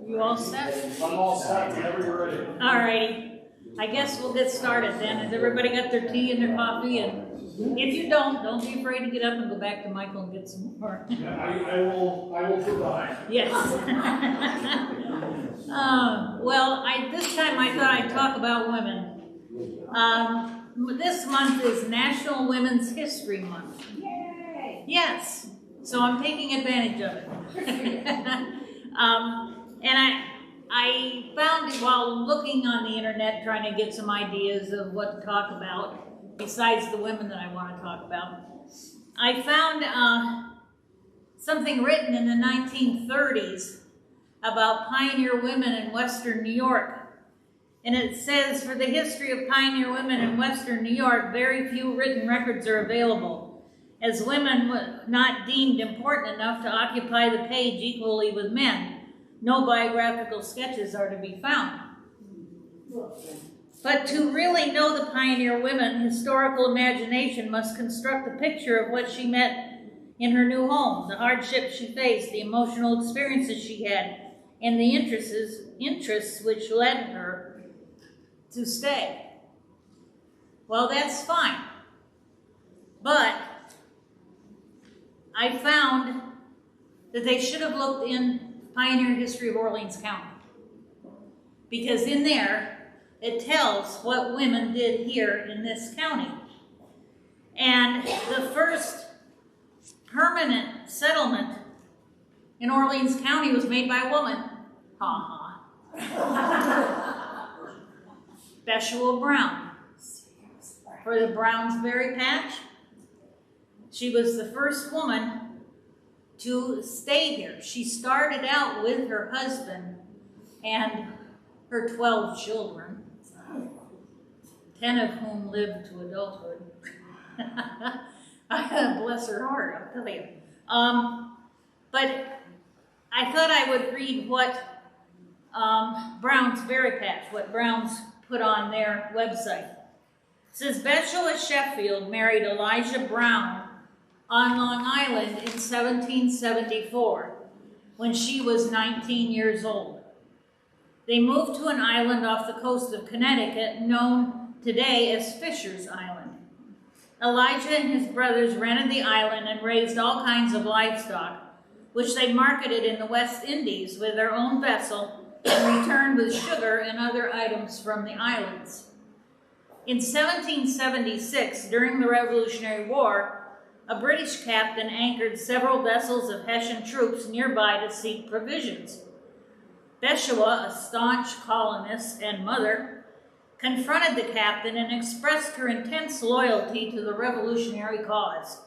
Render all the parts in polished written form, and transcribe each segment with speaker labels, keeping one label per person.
Speaker 1: You all set?
Speaker 2: I'm all set, whenever you're ready.
Speaker 1: All righty. I guess we'll get started then. Has everybody got their tea and their coffee? And if you don't be afraid to get up and go back to Michael and get some more.
Speaker 2: Yeah, I will provide.
Speaker 1: Yes. Well, this time I thought I'd talk about women. This month is National Women's History Month.
Speaker 3: Yay!
Speaker 1: Yes. So I'm taking advantage of it. And I found it while looking on the internet, trying to get some ideas of what to talk about, besides the women that I want to talk about. I found something written in the 1930s about pioneer women in Western New York. And it says, for the history of pioneer women in Western New York, very few written records are available, as women were not deemed important enough to occupy the page equally with men. No biographical sketches are to be found. But to really know the pioneer women, historical imagination must construct a picture of what she met in her new home, the hardships she faced, the emotional experiences she had, and the interests which led her to stay. Well, that's fine. But I found that they should have looked in Pioneer History of Orleans County, because in there it tells what women did here in this county. And the first permanent settlement in Orleans County was made by a woman. Ha ha. Bathshua Brown, for the Brownsberry Patch. She was the first woman to stay here. She started out with her husband and her 12 children, 10 of whom lived to adulthood. Bless her heart, I'll tell you. But I thought I would read what Brownsberry Patch, what Browns put on their website. It says, Bathshua Sheffield married Elijah Brown on Long Island in 1774, when she was 19 years old. They moved to an island off the coast of Connecticut, known today as Fisher's Island. Elijah and his brothers rented the island and raised all kinds of livestock, which they marketed in the West Indies with their own vessel and returned with sugar and other items from the islands. In 1776, during the Revolutionary War, a British captain anchored several vessels of Hessian troops nearby to seek provisions. Bathshua, a staunch colonist and mother, confronted the captain and expressed her intense loyalty to the revolutionary cause.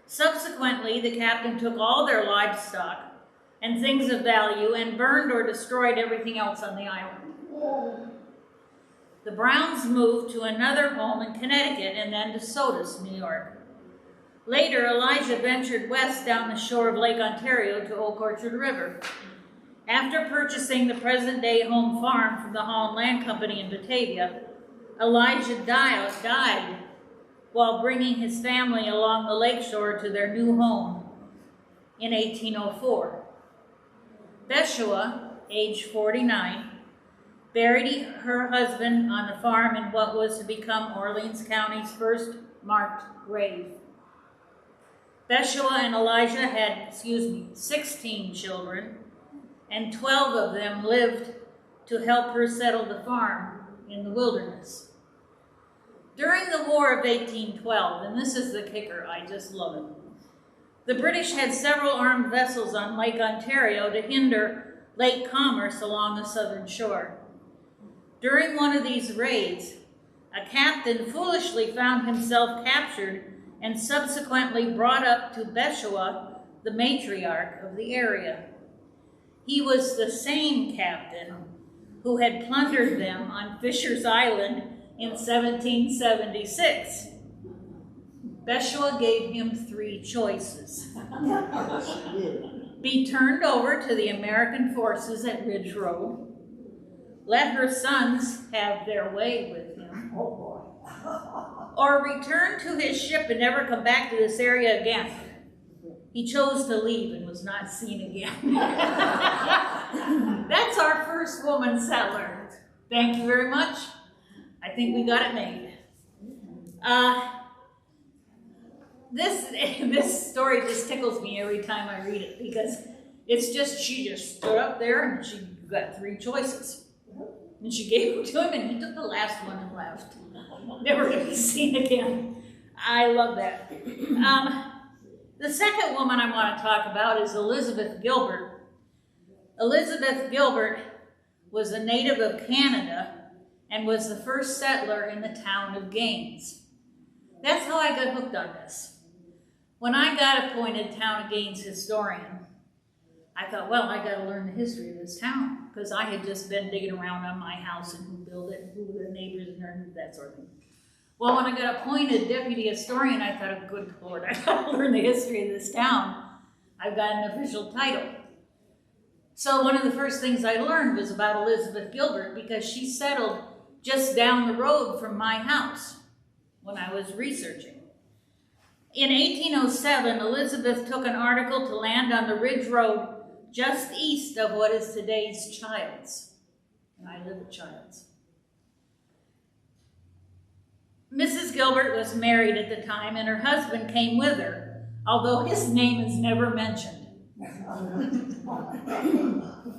Speaker 1: Subsequently, the captain took all their livestock and things of value and burned or destroyed everything else on the island. The Browns moved to another home in Connecticut and then to Sodus, New York. Later, Elijah ventured west down the shore of Lake Ontario to Oak Orchard River. After purchasing the present-day home farm from the Holland Land Company in Batavia, Elijah died while bringing his family along the lakeshore to their new home in 1804. Bathshua, age 49, buried her husband on the farm in what was to become Orleans County's first marked grave. Bathshua and Elijah had, 16 children, and 12 of them lived to help her settle the farm in the wilderness. During the War of 1812, and this is the kicker, I just love it, the British had several armed vessels on Lake Ontario to hinder lake commerce along the southern shore. During one of these raids, a captain foolishly found himself captured and subsequently brought up to Bathshua, the matriarch of the area. He was the same captain who had plundered them on Fisher's Island in 1776. Bathshua gave him 3 choices. Be turned over to the American forces at Ridge Road, let her sons have their way with him, or return to his ship and never come back to this area again. He chose to leave and was not seen again. That's our first woman settler. Thank you very much. I think we got it made. This story just tickles me every time I read it, because it's just, she just stood up there and she got 3 choices. And she gave them to him, and he took the last one and left. Never to be seen again. I love that. The second woman I want to talk about is Elizabeth Gilbert. Elizabeth Gilbert was a native of Canada and was the first settler in the town of Gaines. That's how I got hooked on this. When I got appointed town of Gaines historian, I thought, well, I got to learn the history of this town, because I had just been digging around on my house and who built it, and who were the neighbors, and that sort of thing. Well, when I got appointed deputy historian, I thought, oh, good Lord, I got to learn the history of this town. I've got an official title. So one of the first things I learned was about Elizabeth Gilbert, because she settled just down the road from my house when I was researching. In 1807, Elizabeth took an article to land on the Ridge Road just east of what is today's Childs. And I live at Childs. Mrs. Gilbert was married at the time, and her husband came with her, although his name is never mentioned.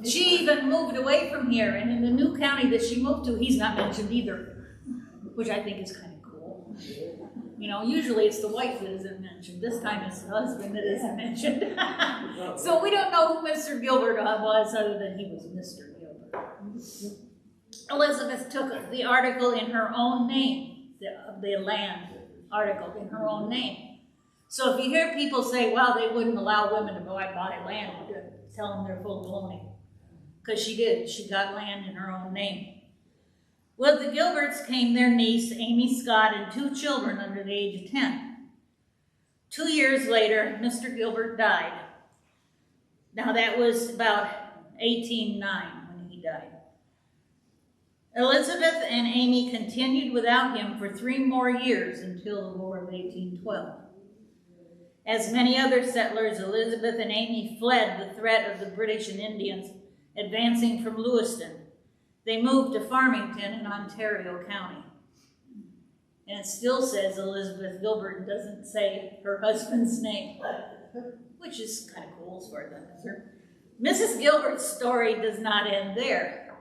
Speaker 1: She even moved away from here, and in the new county that she moved to, he's not mentioned either, which I think is kind of cool. You know, usually it's the wife that isn't mentioned. This time it's the husband that isn't mentioned. So we don't know who Mr. Gilbert was, other than he was Mr. Gilbert. Elizabeth took the article in her own name, the land article in her own name. So if you hear people say, well, they wouldn't allow women to go out and buy land, tell them they're full of baloney. Because she did. She got land in her own name. With the Gilberts came their niece, Amy Scott, and 2 children under the age of 10. 2 years later, Mr. Gilbert died. Now that was about 1809 when he died. Elizabeth and Amy continued without him for 3 more years until the War of 1812. As many other settlers, Elizabeth and Amy fled the threat of the British and Indians advancing from Lewiston. They moved to Farmington in Ontario County. And it still says Elizabeth Gilbert, doesn't say her husband's name, which is kind of cool as far as I'm concerned. Mrs. Gilbert's story does not end there.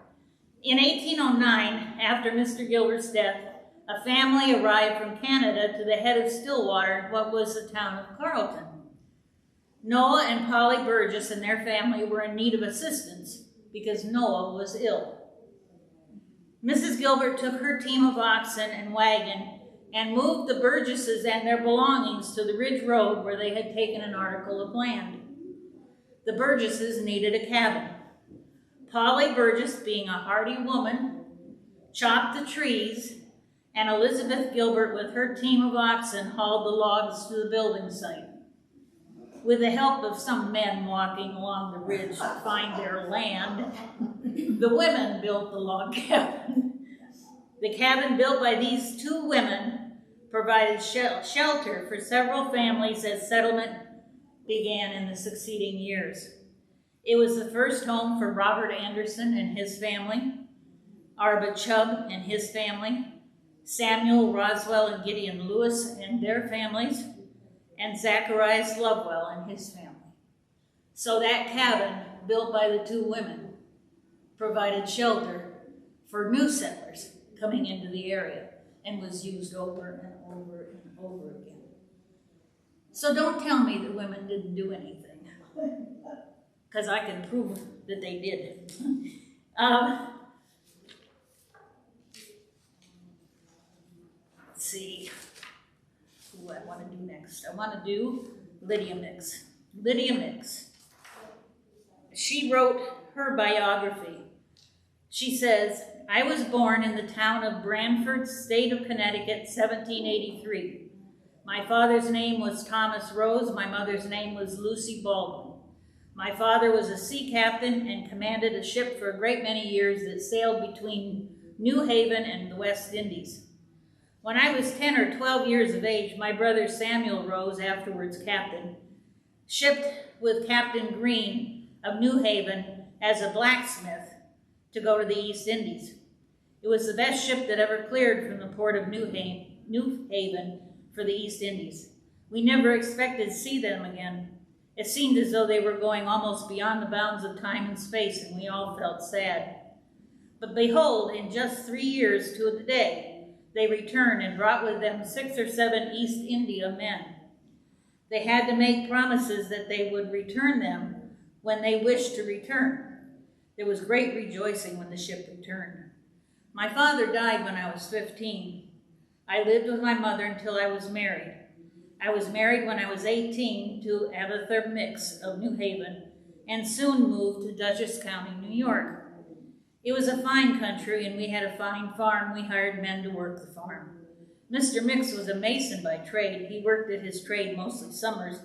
Speaker 1: In 1809, after Mr. Gilbert's death, a family arrived from Canada to the head of Stillwater, what was the town of Carleton. Noah and Polly Burgess and their family were in need of assistance because Noah was ill. Mrs. Gilbert took her team of oxen and wagon and moved the Burgesses and their belongings to the Ridge Road where they had taken an article of land. The Burgesses needed a cabin. Polly Burgess, being a hardy woman, chopped the trees, and Elizabeth Gilbert with her team of oxen hauled the logs to the building site. With the help of some men walking along the ridge to find their land, the women built the log cabin. The cabin built by these 2 women provided shelter for several families as settlement began in the succeeding years. It was the first home for Robert Anderson and his family, Arba Chubb and his family, Samuel Roswell and Gideon Lewis and their families, and Zacharias Lovewell and his family. So that cabin, built by the 2 women, provided shelter for new settlers coming into the area and was used over and over and over again. So don't tell me that women didn't do anything, because I can prove that they did. Let's see who I want to do next. I want to do Lydia Mix. Lydia Mix. She wrote her biography. She says, I was born in the town of Branford, state of Connecticut, 1783. My father's name was Thomas Rose. My mother's name was Lucy Baldwin. My father was a sea captain and commanded a ship for a great many years that sailed between New Haven and the West Indies. When I was 10 or 12 years of age, my brother Samuel Rose, afterwards captain, shipped with Captain Green of New Haven as a blacksmith to go to the East Indies. It was the best ship that ever cleared from the port of New Haven for the East Indies. We never expected to see them again. It seemed as though they were going almost beyond the bounds of time and space, and we all felt sad. But behold, in just 3 years to the day, they returned and brought with them 6 or 7 East India men. They had to make promises that they would return them when they wished to return. There was great rejoicing when the ship returned. My father died when I was 15. I lived with my mother until I was married. I was married when I was 18 to Abatha Mix of New Haven and soon moved to Dutchess County, New York. It was a fine country and we had a fine farm. We hired men to work the farm. Mr. Mix was a mason by trade. He worked at his trade mostly summers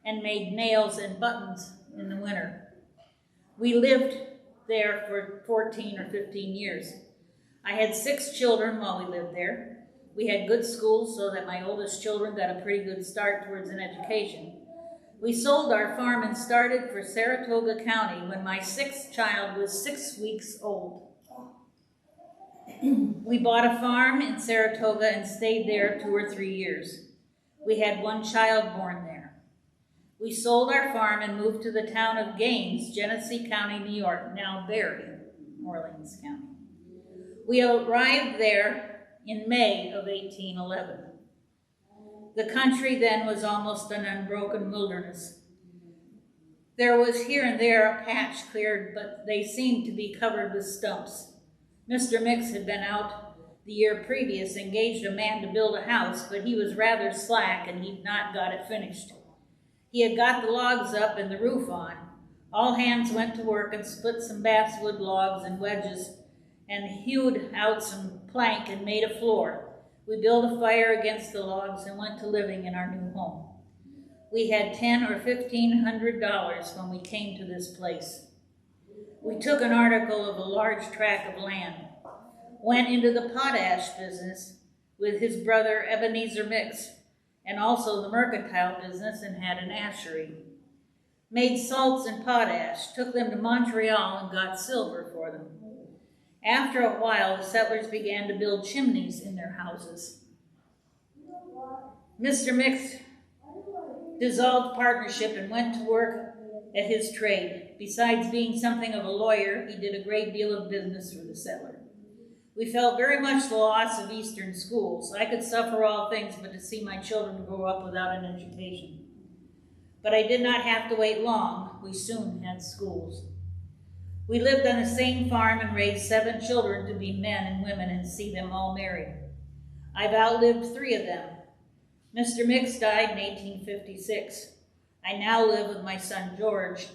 Speaker 1: and made nails and buttons in the winter. We lived there for 14 or 15 years. I had 6 children while we lived there. We had good schools so that my oldest children got a pretty good start towards an education. We sold our farm and started for Saratoga County when my 6th child was 6 weeks old. We bought a farm in Saratoga and stayed there 2 or 3 years. We had 1 child born there. We sold our farm and moved to the town of Gaines, Genesee County, New York, now Berry, Orleans County. We arrived there in May of 1811. The country then was almost an unbroken wilderness. There was here and there a patch cleared, but they seemed to be covered with stumps. Mr. Mix had been out the year previous, engaged a man to build a house, but he was rather slack and he'd not got it finished. He had got the logs up and the roof on. All hands went to work and split some basswood logs and wedges and hewed out some plank and made a floor. We built a fire against the logs and went to living in our new home. We had $1,000 or $1,500 when we came to this place. We took an article of a large tract of land, went into the potash business with his brother Ebenezer Mix, and also the mercantile business, and had an ashery. Made salts and potash, took them to Montreal and got silver for them. After a while, the settlers began to build chimneys in their houses. Mr. Mix dissolved partnership and went to work at his trade. Besides being something of a lawyer, he did a great deal of business for the settler. We felt very much the loss of Eastern schools. I could suffer all things, but to see my children grow up without an education. But I did not have to wait long. We soon had schools. We lived on the same farm and raised 7 children to be men and women and see them all married. I've outlived 3 of them. Mr. Mix died in 1856. I now live with my son George.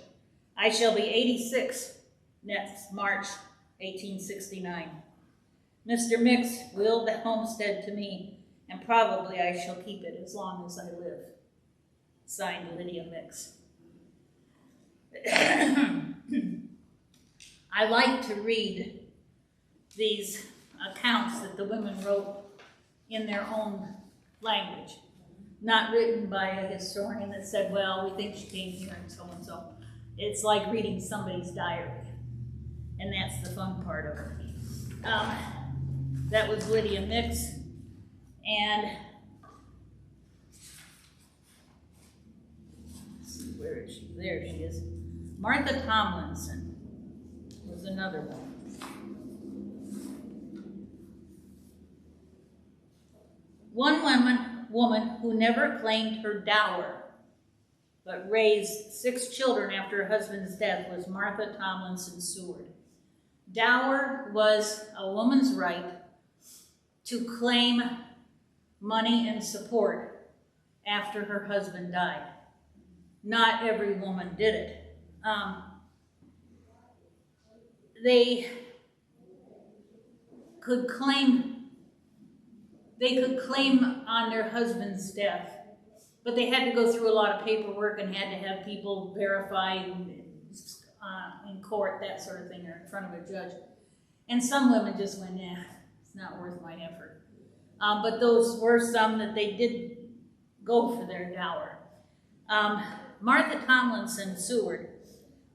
Speaker 1: I shall be 86 next March 1869. Mr. Mix willed the homestead to me, and probably I shall keep it as long as I live. Signed, Lydia Mix. I like to read these accounts that the women wrote in their own language, not written by a historian that said, well, we think she came here and so and so. It's like reading somebody's diary, and that's the fun part of it. That was Lydia Mix, and let's see, where is she? There she is. Martha Tomlinson was another one. One woman who never claimed her dower, but raised 6 children after her husband's death was Martha Tomlinson Seward. Dower was a woman's right to claim money and support after her husband died. Not every woman did it. They could claim on their husband's death, but they had to go through a lot of paperwork and had to have people verify in court, that sort of thing, or in front of a judge. And some women just went, nah, it's not worth my effort. But those were some that they did go for their dower. Martha Tomlinson, Seward,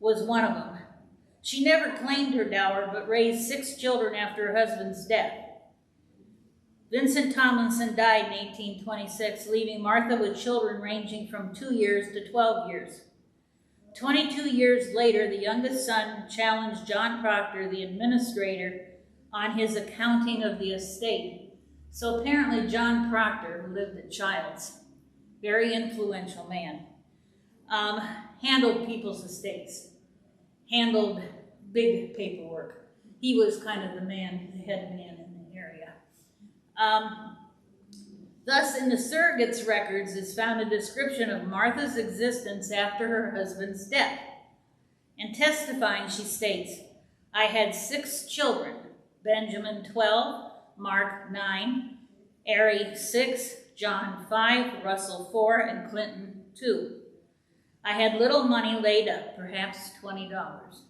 Speaker 1: was one of them. She never claimed her dower, but raised 6 children after her husband's death. Vincent Tomlinson died in 1826, leaving Martha with children ranging from 2 years to 12 years. 22 years later, the youngest son challenged John Proctor, the administrator, on his accounting of the estate. So apparently John Proctor, who lived at Childs, very influential man, handled people's estates, handled big paperwork. He was kind of the man, the head man in the area. Thus, in the surrogate's records is found a description of Martha's existence after her husband's death. And testifying, she states, "I had 6 children, Benjamin 12, Mark 9, Ari 6, John 5, Russell 4, and Clinton 2. I had little money laid up, perhaps $20.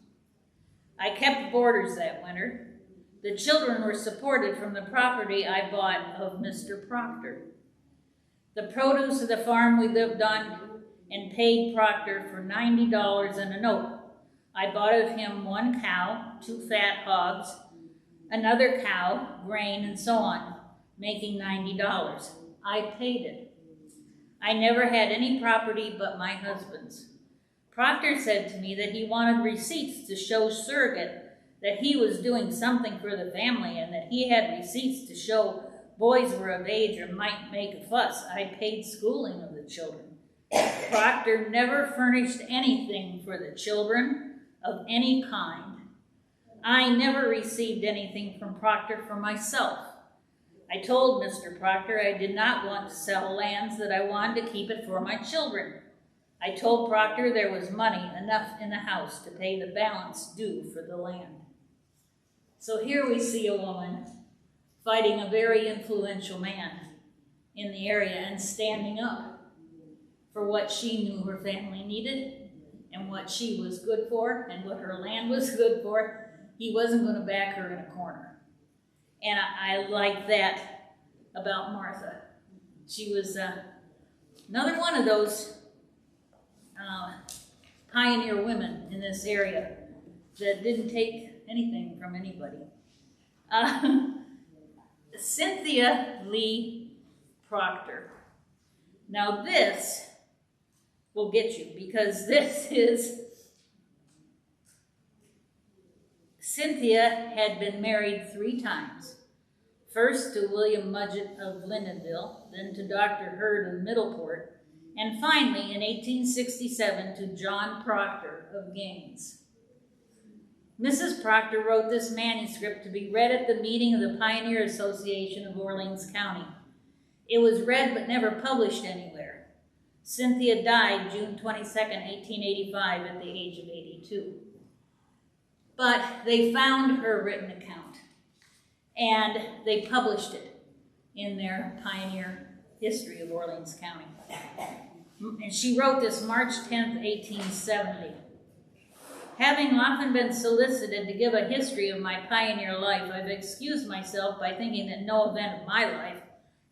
Speaker 1: I kept boarders that winter. The children were supported from the property I bought of Mr. Proctor. The produce of the farm we lived on and paid Proctor for $90 and a note. I bought of him 1 cow, 2 fat hogs, another cow, grain, and so on, making $90. I paid it. I never had any property but my husband's. Proctor said to me that he wanted receipts to show surrogate that he was doing something for the family and that he had receipts to show boys were of age or might make a fuss. I paid schooling of the children. Proctor never furnished anything for the children of any kind. I never received anything from Proctor for myself. I told Mr. Proctor I did not want to sell lands, that I wanted to keep it for my children. I told Proctor there was money enough in the house to pay the balance due for the land." So here we see a woman fighting a very influential man in the area and standing up for what she knew her family needed and what she was good for and what her land was good for. He wasn't going to back her in a corner. And I like that about Martha. She was another one of those pioneer women in this area that didn't take anything from anybody. Cynthia Lee Proctor. Now this will get you, because this is, Cynthia had been married 3 times. First to William Mudgett of Lyndonville, then to Dr. Hurd of Middleport, and finally in 1867 to John Proctor of Gaines. Mrs. Proctor wrote this manuscript to be read at the meeting of the Pioneer Association of Orleans County. It was read but never published anywhere. Cynthia died June 22nd, 1885 at the age of 82. But they found her written account and they published it in their Pioneer History of Orleans County. And she wrote this March 10th, 1870. "Having often been solicited to give a history of my pioneer life, I've excused myself by thinking that no event of my life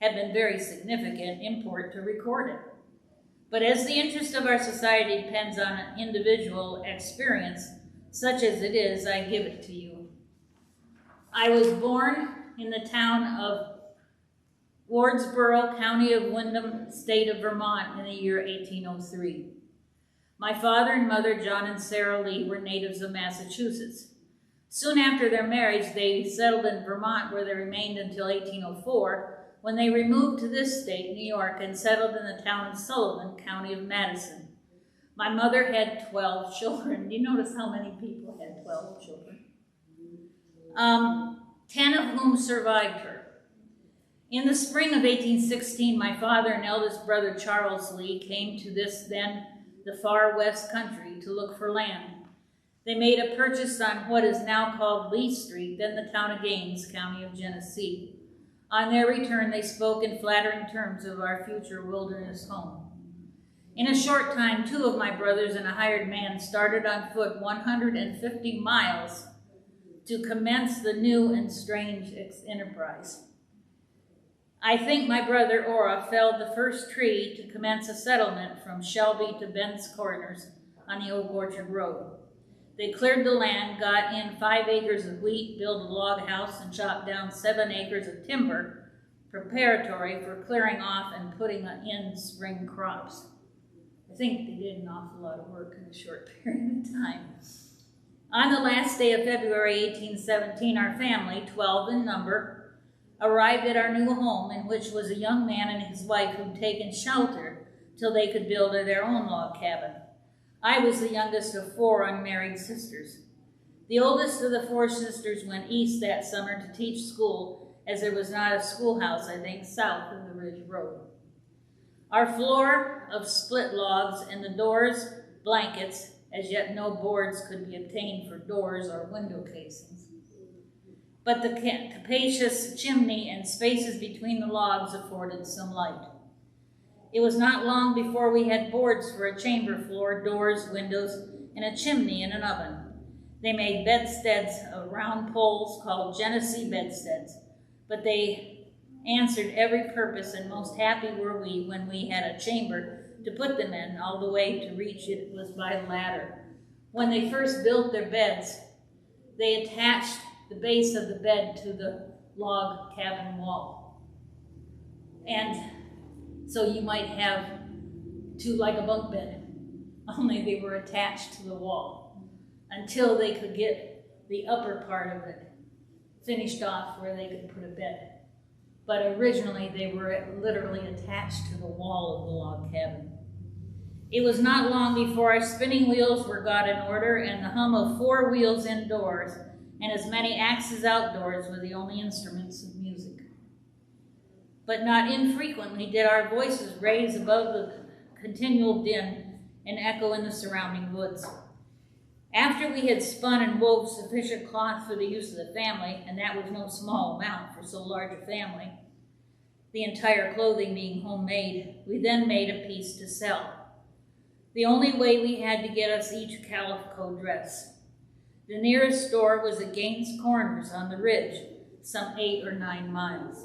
Speaker 1: had been very significant import to record it. But as the interest of our society depends on an individual experience, such as it is, I give it to you. I was born in the town of Wardsboro, County of Windham, State of Vermont, in the year 1803. My father and mother, John and Sarah Lee, were natives of Massachusetts. Soon after their marriage, they settled in Vermont, where they remained until 1804, when they removed to this state, New York, and settled in the town of Sullivan, County of Madison. My mother had 12 children. Do you notice how many people had 12 children? 10 of whom survived her. In the spring of 1816, my father and eldest brother, Charles Lee, came to this then the far west country to look for land. They made a purchase on what is now called Lee Street, then the town of Gaines, County of Genesee. On their return, they spoke in flattering terms of our future wilderness home. In a short time, 2 of my brothers and a hired man started on foot 150 miles to commence the new and strange enterprise. I think my brother Ora felled the first tree to commence a settlement from Shelby to Bent's Corners on the Old Orchard Road. They cleared the land, got in 5 acres of wheat, built a log house, and chopped down 7 acres of timber, preparatory for clearing off and putting in spring crops. I think they did an awful lot of work in a short period of time. On the last day of February 1817, our family, 12 in number, arrived at our new home, in which was a young man and his wife who'd taken shelter till they could build their own log cabin. I was the youngest of 4 unmarried sisters. The oldest of the 4 sisters went east that summer to teach school, as there was not a schoolhouse, I think, south of the Ridge Road. Our floor of split logs and the doors, blankets, as yet no boards could be obtained for doors or window casings. But the capacious chimney and spaces between the logs afforded some light. It was not long before we had boards for a chamber floor, doors, windows, and a chimney and an oven. They made bedsteads of round poles called Genesee bedsteads, but they answered every purpose, and most happy were we when we had a chamber to put them in. All the way to reach it was by ladder. When they first built their beds, they attached the base of the bed to the log cabin wall. And so you might have 2 like a bunk bed, only they were attached to the wall until they could get the upper part of it finished off where they could put a bed. But originally they were literally attached to the wall of the log cabin. It was not long before our spinning wheels were got in order, and the hum of 4 wheels indoors and as many axes outdoors were the only instruments of music. But not infrequently did our voices raise above the continual din and echo in the surrounding woods. After we had spun and wove sufficient cloth for the use of the family, and that was no small amount for so large a family, the entire clothing being homemade, we then made a piece to sell. The only way we had to get us each a calico dress. The nearest store was at Gaines Corners on the ridge, some 8 or 9 miles.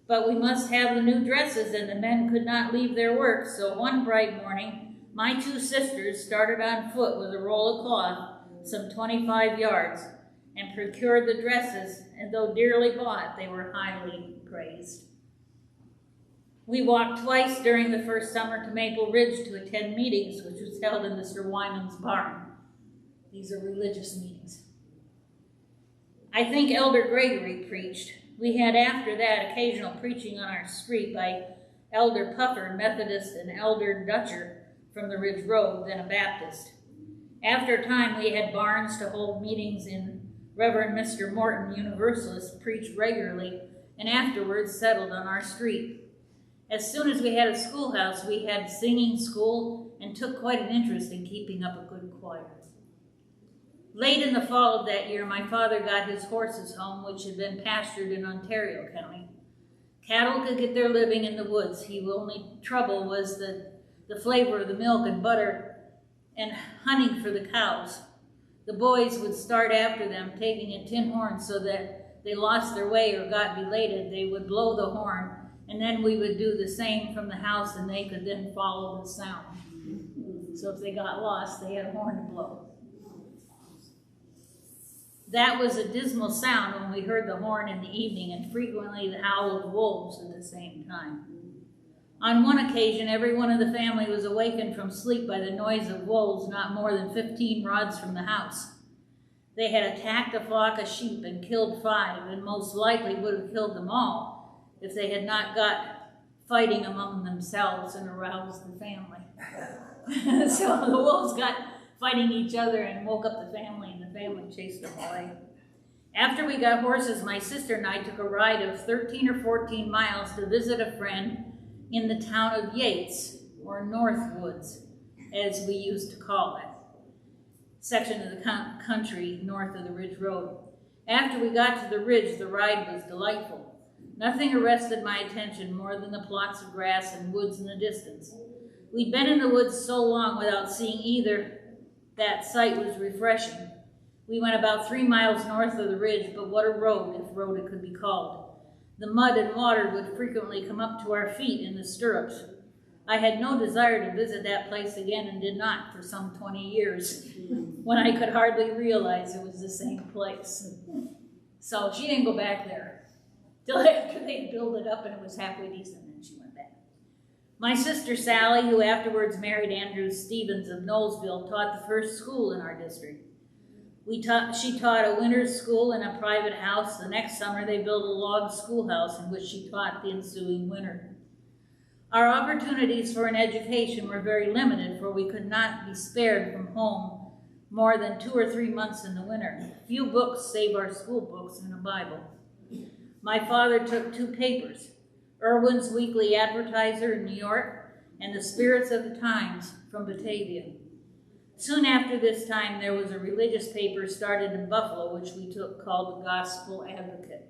Speaker 1: But we must have the new dresses, and the men could not leave their work, so one bright morning, my 2 sisters started on foot with a roll of cloth, some 25 yards, and procured the dresses, and though dearly bought, they were highly praised. We walked twice during the first summer to Maple Ridge to attend meetings, which was held in the Sir Wyman's barn. These are religious meetings. I think Elder Gregory preached. We had after that occasional preaching on our street by Elder Puffer, Methodist, and Elder Dutcher from the Ridge Road, then a Baptist. After a time, we had barns to hold meetings in. Reverend Mr. Morton, Universalist, preached regularly, and afterwards settled on our street. As soon as we had a schoolhouse, we had singing school and took quite an interest in keeping up a good choir. Late in the fall of that year, my father got his horses home, which had been pastured in Ontario County. Cattle could get their living in the woods. The only trouble was the flavor of the milk and butter and hunting for the cows. The boys would start after them, taking a tin horn so that they lost their way or got belated. They would blow the horn, and then we would do the same from the house, and they could then follow the sound. So if they got lost, they had a horn to blow. That was a dismal sound when we heard the horn in the evening, and frequently the howl of wolves at the same time. On one occasion, every one of the family was awakened from sleep by the noise of wolves not more than 15 rods from the house. They had attacked a flock of sheep and killed 5, and most likely would have killed them all if they had not got fighting among themselves and aroused the family. So the wolves got fighting each other and woke up the family, and the family chased them away. After we got horses, my sister and I took a ride of 13 or 14 miles to visit a friend in the town of Yates, or Northwoods, as we used to call it, section of the country north of the Ridge Road. After we got to the ridge, the ride was delightful. Nothing arrested my attention more than the plots of grass and woods in the distance. We'd been in the woods so long without seeing either that sight was refreshing. We went about 3 miles north of the ridge, but what a road, if road it could be called. The mud and water would frequently come up to our feet in the stirrups. I had no desire to visit that place again and did not for some 20 years, when I could hardly realize it was the same place. So she didn't go back there till after they built it up and it was halfway decent, and she went back. My sister Sally, who afterwards married Andrew Stevens of Knowlesville, taught the first school in our district. She taught a winter's school in a private house. The next summer they built a log schoolhouse in which she taught the ensuing winter. Our opportunities for an education were very limited, for we could not be spared from home more than 2 or 3 months in the winter. Few books save our school books and a Bible. My father took 2 papers, Irwin's Weekly Advertiser in New York and the Spirits of the Times from Batavia. Soon after this time, there was a religious paper started in Buffalo, which we took, called the Gospel Advocate.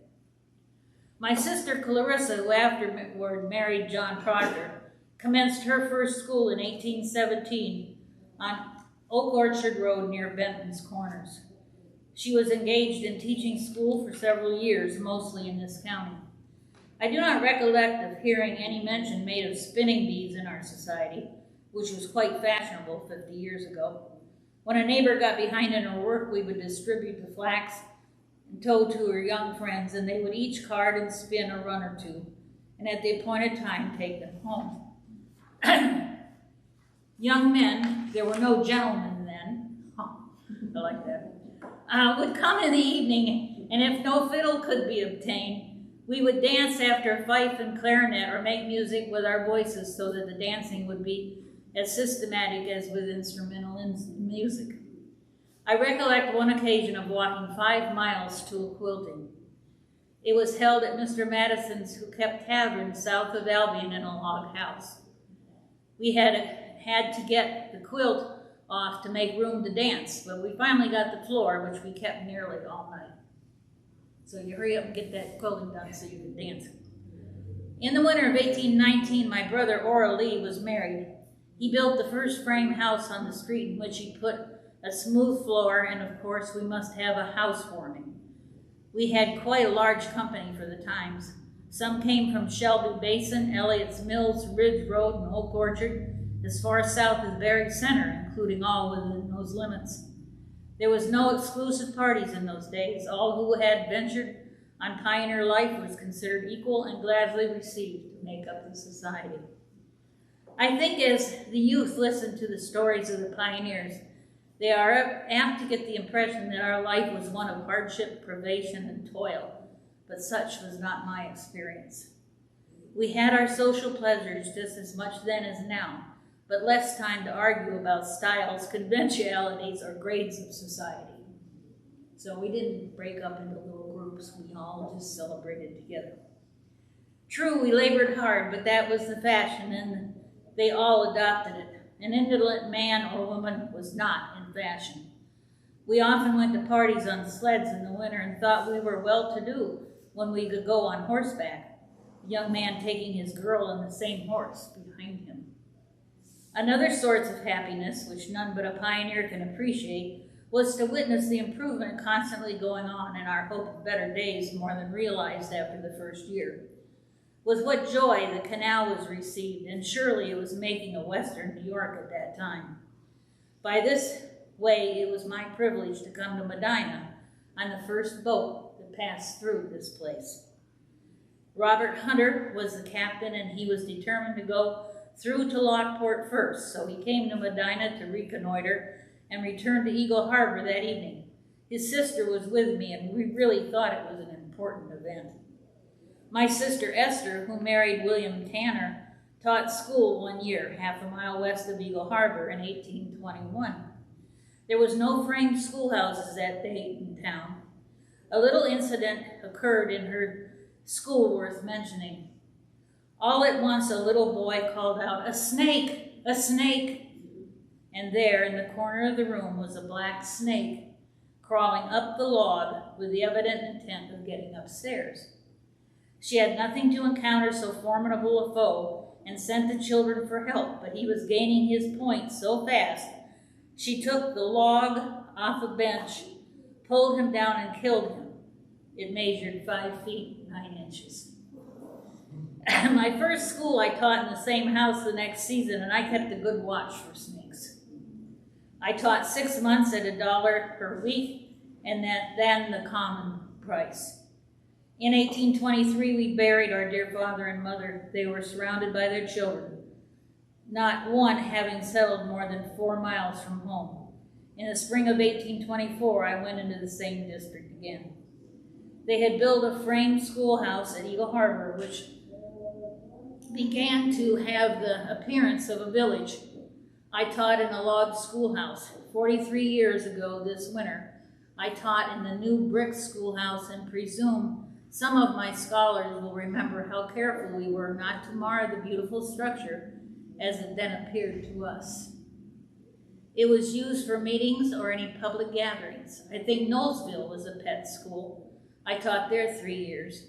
Speaker 1: My sister Clarissa, who afterward married John Proctor, commenced her first school in 1817 on Oak Orchard Road near Benton's Corners. She was engaged in teaching school for several years, mostly in this county. I do not recollect of hearing any mention made of spinning bees in our society, which was quite fashionable 50 years ago. When a neighbor got behind in her work, we would distribute the flax and tow to her young friends, and they would each card and spin a run or two, and at the appointed time take them home. Young men, there were no gentlemen then, I like that, would come in the evening, and if no fiddle could be obtained, we would dance after fife and clarinet or make music with our voices so that the dancing would be as systematic as with instrumental music. I recollect one occasion of walking 5 miles to a quilting. It was held at Mr. Madison's, who kept tavern south of Albion in a log house. We had to get the quilt off to make room to dance, but we finally got the floor, which we kept nearly all night. So you hurry up and get that quilting done so you can dance. In the winter of 1819, my brother Ora Lee was married. He built the first frame house on the street, in which he put a smooth floor, and of course we must have a housewarming. We had quite a large company for the times. Some came from Shelby Basin, Elliott's Mills, Ridge Road, and Oak Orchard, as far south as Berry Center, including all within those limits. There was no exclusive parties in those days. All who had ventured on pioneer life was considered equal and gladly received to make up the society. I think as the youth listen to the stories of the pioneers, they are apt to get the impression that our life was one of hardship, privation, and toil, but such was not my experience. We had our social pleasures just as much then as now, but less time to argue about styles, conventionalities, or grades of society. So we didn't break up into little groups. We all just celebrated together. True, we labored hard, but that was the fashion, and they all adopted it. An indolent man or woman was not in fashion. We often went to parties on sleds in the winter and thought we were well-to-do when we could go on horseback, a young man taking his girl on the same horse behind him. Another source of happiness, which none but a pioneer can appreciate, was to witness the improvement constantly going on in our hope of better days more than realized after the first year. With what joy the canal was received, and surely it was making a western New York at that time. By this way, it was my privilege to come to Medina on the first boat that passed through this place. Robert Hunter was the captain, and he was determined to go through to Lockport first, so he came to Medina to reconnoiter and returned to Eagle Harbor that evening. His sister was with me, and we really thought it was an important event. My sister Esther, who married William Tanner, taught school 1 year, half a mile west of Eagle Harbor in 1821. There was no framed schoolhouses that day in town. A little incident occurred in her school worth mentioning. All at once, a little boy called out, "A snake! A snake!" And there, in the corner of the room, was a black snake crawling up the log with the evident intent of getting upstairs. She had nothing to encounter so formidable a foe and sent the children for help, but he was gaining his point so fast, she took the log off a bench, pulled him down, and killed him. It measured 5 feet 9 inches. My first school I taught in the same house the next season, and I kept a good watch for snakes. I taught 6 months at $1 per week, and then the common price. In 1823, we buried our dear father and mother. They were surrounded by their children, not one having settled more than 4 miles from home. In the spring of 1824, I went into the same district again. They had built a frame schoolhouse at Eagle Harbor, which began to have the appearance of a village. I taught in a log schoolhouse. 43 years ago this winter, I taught in the new brick schoolhouse and presume some of my scholars will remember how careful we were not to mar the beautiful structure as it then appeared to us. It was used for meetings or any public gatherings. I think Knowlesville was a pet school. I taught there 3 years.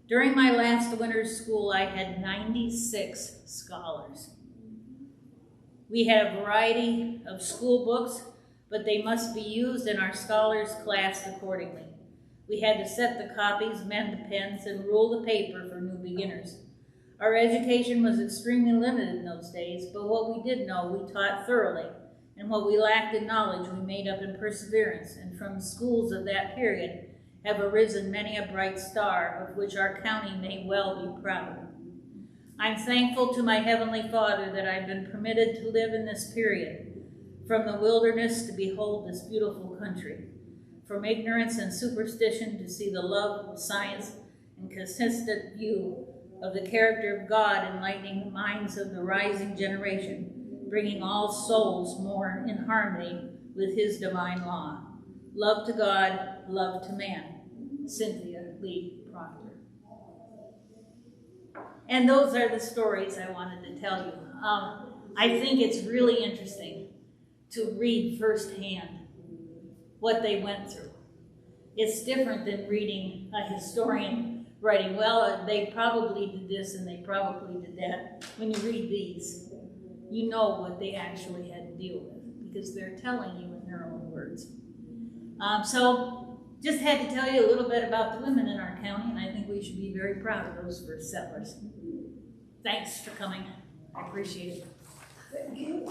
Speaker 1: During my last winter's school, I had 96 scholars. We had a variety of school books, but they must be used in our scholars' class accordingly. We had to set the copies, mend the pens, and rule the paper for new beginners. Our education was extremely limited in those days, but what we did know, we taught thoroughly, and what we lacked in knowledge, we made up in perseverance, and from the schools of that period have arisen many a bright star, of which our county may well be proud. I'm thankful to my Heavenly Father that I've been permitted to live in this period, from the wilderness to behold this beautiful country, from ignorance and superstition to see the love of science and consistent view of the character of God enlightening the minds of the rising generation, bringing all souls more in harmony with His divine law. Love to God, love to man. Cynthia Lee Proctor. And those are the stories I wanted to tell you. I think it's really interesting to read firsthand what they went through. It's different than reading a historian writing, well, they probably did this and they probably did that. When you read these, you know what they actually had to deal with because they're telling you in their own words. So just had to tell you a little bit about the women in our county, and I think we should be very proud of those first settlers. Thanks for coming. I appreciate it.
Speaker 3: Thank you.